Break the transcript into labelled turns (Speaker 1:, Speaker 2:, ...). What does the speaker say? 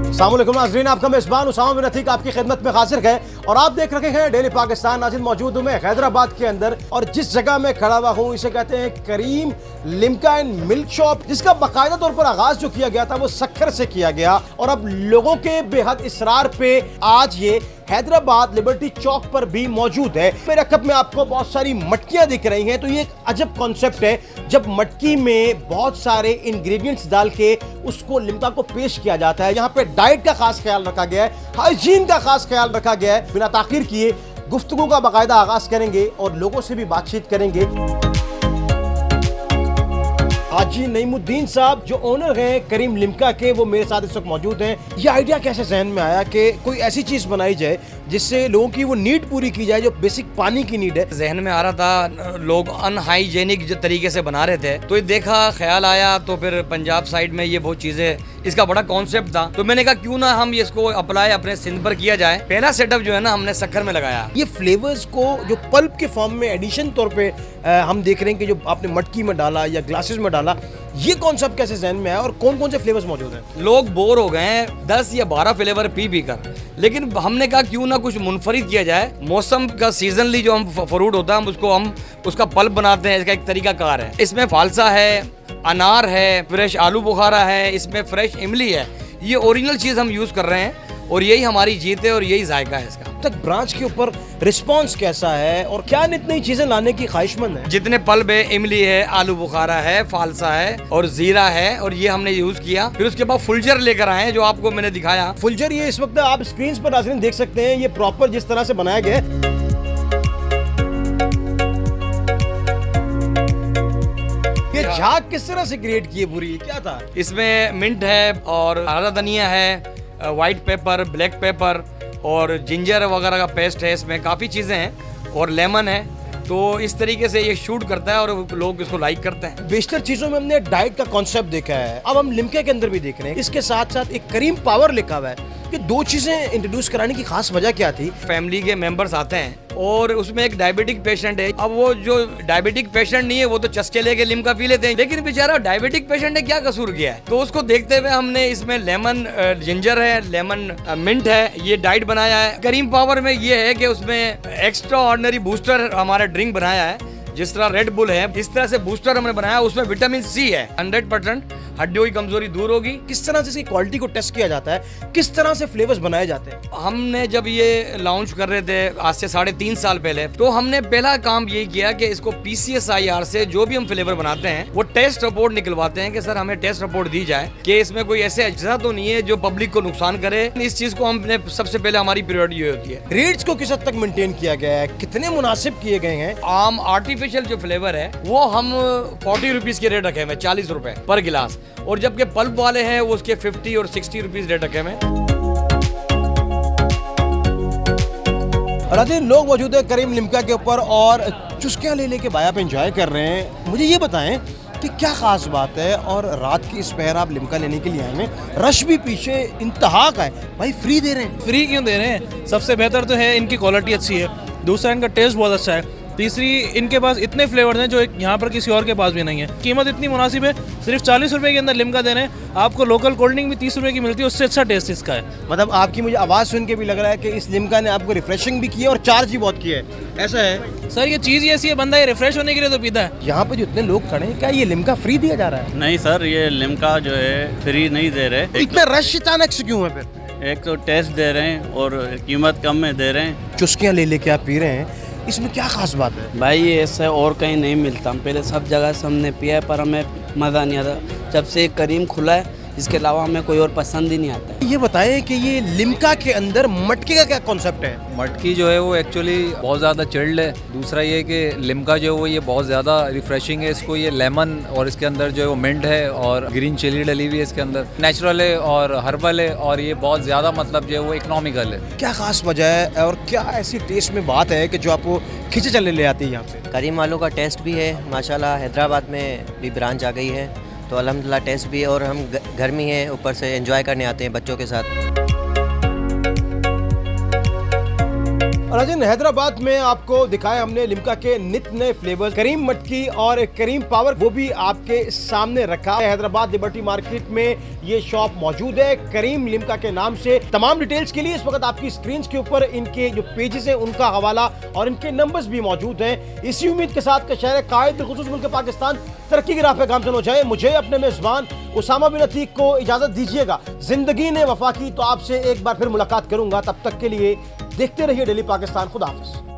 Speaker 1: अस्सलामुअलैकुम नाज़रीन, आपका मेज़बान उसामा बिन अतीक आपकी खिदमत में हाजिर है और आप देख रहे हैं डेली पाकिस्तान। नाज़रीन, मौजूद हूँ मैं हैदराबाद के अंदर और जिस जगह में खड़ा हुआ हूँ इसे कहते हैं करीम लिम्का एंड मिल्क शॉप, जिसका बाकायदा तौर पर आगाज जो किया गया था वो सक्कर से किया गया और अब लोगों के बेहद इसरार पे आज ये हैदराबाद लिबर्टी चौक पर भी मौजूद है। मेरे कप में आपको बहुत सारी मटकियां दिख रही हैं, तो ये एक अजब कॉन्सेप्ट है जब मटकी में बहुत सारे इंग्रेडिएंट्स डाल के उसको लिम्का को पेश किया जाता है। यहाँ पे डाइट का खास ख्याल रखा गया है, हाइजीन का खास ख्याल रखा गया है। बिना ताखीर किए गुफ्तगू का बाकायदा आगाज करेंगे और लोगों से भी बातचीत करेंगे। हाजी नईमुद्दीन साहब जो ओनर हैं करीम लिम्का के, वो मेरे साथ इस वक्त मौजूद हैं। ये आइडिया कैसे जहन में आया कि कोई ऐसी चीज बनाई जाए जिससे लोगों की वो नीड पूरी की जाए, जो बेसिक पानी की नीड है?
Speaker 2: जहन में आ रहा था, लोग अनहाइजेनिक तरीके से बना रहे थे, तो ये देखा, ख्याल आया, तो फिर पंजाब साइड में ये बहुत चीजें, इसका बड़ा कॉन्सेप्ट था, तो मैंने कहा क्यों ना हम इसको अप्लाई अपने सिंध पर किया जाए। पहला सेटअप जो है ना हमने सक्कर में लगाया।
Speaker 1: ये फ्लेवर्स को जो पल्प के फॉर्म में एडिशन तौर पे हम देख रहे हैं कि जो आपने मटकी में डाला या ग्लासेस में डाला, ये कॉन्सेप्ट कैसे जहन में आया और कौन कौन से फ्लेवर्स मौजूद हैं?
Speaker 2: लोग बोर हो गए हैं 10 या 12 फ्लेवर पी कर, लेकिन हमने कहा क्यों ना कुछ मुनफरिद किया जाए। मौसम का सीजनली जो हम फ्रूट होता है हम उसका पल्प बनाते हैं, इसका एक तरीका कार है। इसमें फालसा है, अनार है, फ्रेश आलू बुखारा है, इसमें फ्रेश इमली है। ये ओरिजिनल चीज हम यूज कर रहे हैं और यही हमारी जीत है और यही जायका है इसका।
Speaker 1: तक ब्रांच के ऊपर रिस्पांस कैसा है और क्या नित नई चीजें लाने की ख्वाहिशमंद है?
Speaker 2: जितने पल्प है, इमली है, आलू बुखारा है, फालसा है और जीरा है, और ये हमने यूज किया। फिर उसके बाद फुलजर लेकर आए जो आपको मैंने दिखाया।
Speaker 1: फुलजर ये इस वक्त आप स्क्रीन पर नाज़रीन देख सकते हैं, ये प्रॉपर जिस तरह से बनाया गया है। ये झाग किस तरह से क्रिएट की है पूरी, क्या था
Speaker 2: इसमें? मिंट है और हरा धनिया है, व्हाइट पेपर, ब्लैक पेपर और जिंजर वगैरह का पेस्ट है। इसमें काफ़ी चीज़ें हैं और लेमन है, तो इस तरीके से ये शूट करता है और लोग इसको लाइक करते हैं।
Speaker 1: बेशतर चीज़ों में हमने डाइट का कॉन्सेप्ट देखा है, अब हम लिम्का के अंदर भी देख रहे हैं। इसके साथ साथ एक करीम पावर लिखा हुआ है। ये दो चीज़ें इंट्रोड्यूस कराने की खास वजह क्या थी?
Speaker 2: फैमिली के मेंबर्स आते हैं और उसमें एक डायबिटिक पेशेंट है। अब वो जो डायबिटिक पेशेंट नहीं है वो तो चस्के लेके लिम्का पी लेते हैं, लेकिन बेचारा डायबिटिक पेशेंट ने क्या कसूर किया है? तो उसको देखते हुए हमने इसमें लेमन, जिंजर है, लेमन मिंट है, ये डाइट बनाया है। करीम पावर में ये है कि उसमें एक्स्ट्रा ऑर्डिनरी बूस्टर हमारा ड्रिंक बनाया है, जिस तरह रेड बुल है इस तरह से बूस्टर हमने बनाया। उसमें विटामिन सी है, 100% हड्डियों की कमजोरी दूर होगी।
Speaker 1: किस तरह से इसकी क्वालिटी को टेस्ट किया जाता है, किस तरह से फ्लेवर्स बनाए जाते हैं?
Speaker 2: हमने जब ये लॉन्च कर रहे थे आज से 3.5 साल पहले, तो हमने पहला काम यही किया कि इसको PCSIR से जो भी हम फ्लेवर बनाते हैं वो टेस्ट रिपोर्ट निकलवाते हैं कि सर हमें टेस्ट रिपोर्ट दी जाए कि इसमें कोई ऐसे अज्जा तो नहीं है जो पब्लिक को नुकसान करे। इस चीज को हमने सबसे पहले, हमारी प्रायोरिटी ये होती है।
Speaker 1: रेट्स को किस हद तक मेंटेन किया गया है, कितने मुनासिब किए गए हैं?
Speaker 2: आम आर्टिफिशियल जो फ्लेवर है वो हम 40 रुपीज के रेट रखे हुए, 40 रुपए पर गिलास, और जबकि पल्प वाले हैं वो उसके 50 और 60 रुपीज रेट रखे हुए।
Speaker 1: लोग मौजूद है करीम लिम्का के ऊपर और चुस्कियां ले लेके बाया पे एंजॉय कर रहे हैं। मुझे ये बताएं कि क्या खास बात है और रात की इस पहर आप लिम्का लेने के लिए आए हैं, रश भी पीछे इंतहा का है भाई, फ्री दे रहे हैं।
Speaker 3: फ्री क्यों दे रहे हैं? सबसे बेहतर तो है इनकी क्वालिटी अच्छी है, दूसरा इनका टेस्ट बहुत अच्छा है, तीसरी इनके पास इतने फ्लेवर्स हैं जो यहाँ पर किसी और के पास भी नहीं है। कीमत इतनी मुनासिब है, सिर्फ 40 रुपए के अंदर लिम्का दे रहे हैं। आपको लोकल कोल्ड ड्रिंक भी 30 रुपए की मिलती है, उससे अच्छा टेस्ट इसका है।
Speaker 1: मतलब आपकी मुझे आवाज़ सुन के भी लग रहा है कि इस लिम्का ने आपको रिफ्रेशिंग भी किया और चार्ज भी बहुत किया है, ऐसा है?
Speaker 3: सर ये चीज़ ही ऐसी है, बंदा ये रिफ्रेश होने के लिए तो पीता है।
Speaker 1: यहाँ पे जितने लोग खड़े हैं, क्या ये लिम्का फ्री दिया जा रहा है?
Speaker 4: नहीं सर, ये लिम्का जो है फ्री नहीं दे रहे।
Speaker 1: इतना रश अचानक से क्यों है फिर?
Speaker 4: एक तो टेस्ट दे रहे हैं और कीमत कम में दे रहे हैं।
Speaker 1: चुस्कियाँ ले लेके आप पी रहे हैं, इसमें क्या खास बात है?
Speaker 5: भाई ये ऐसा और कहीं नहीं मिलता। हम पहले सब जगह से हमने पिया है पर हमें मज़ा नहीं आता। जब से करीम खुला है इसके अलावा हमें कोई और पसंद ही नहीं आता।
Speaker 1: ये बताएं कि ये लिम्का के अंदर मटके का क्या कॉन्सेप्ट है?
Speaker 6: मटकी जो है वो एक्चुअली बहुत ज़्यादा चिल्ड है। दूसरा ये कि लिम्का जो है वो ये बहुत ज़्यादा रिफ्रेशिंग है। इसको ये लेमन और इसके अंदर जो है वो मिंट है और ग्रीन चिली डली हुई है इसके अंदर, नेचुरल है और हर्बल है और ये बहुत ज़्यादा मतलब जो है वो इकोनॉमिकल है।
Speaker 1: क्या खास वजह है और क्या ऐसी टेस्ट में बात है कि जो आपको खींचे चले ले आती है यहाँ पे?
Speaker 7: करीम आलू का टेस्ट भी है माशाल्लाह, हैदराबाद में भी ब्रांच आ गई है तो अल्हम्दुलिल्लाह टेस्ट भी है, और हम घर में हैं, ऊपर से एंजॉय करने आते हैं बच्चों के साथ।
Speaker 1: और नाज़रीन, हैदराबाद में आपको दिखाया हमने लिम्का के नित नए फ्लेवर, करीम मटकी और करीम पावर, वो भी आपके सामने रखा है। हैदराबाद लिबर्टी मार्केट में ये शॉप मौजूद है करीम लिम्का के नाम से। तमाम डिटेल्स के लिए इस वक्त आपकी स्क्रीन के ऊपर इनके जो पेजेस है उनका हवाला और इनके नंबर्स भी मौजूद हैं। इसी उम्मीद के साथ शहर कायद बिलखुसूस मुल्क पाकिस्तान तरक्की की राह पे गामज़न हो जाए। मुझे अपने मेजबान उसामा बिन अतीक को इजाजत दीजिएगा। जिंदगी ने वफा की, तो आपसे एक बार फिर मुलाकात करूंगा। तब तक के लिए देखते रहिए डेली पाकिस्तान। खुदा हाफिज़।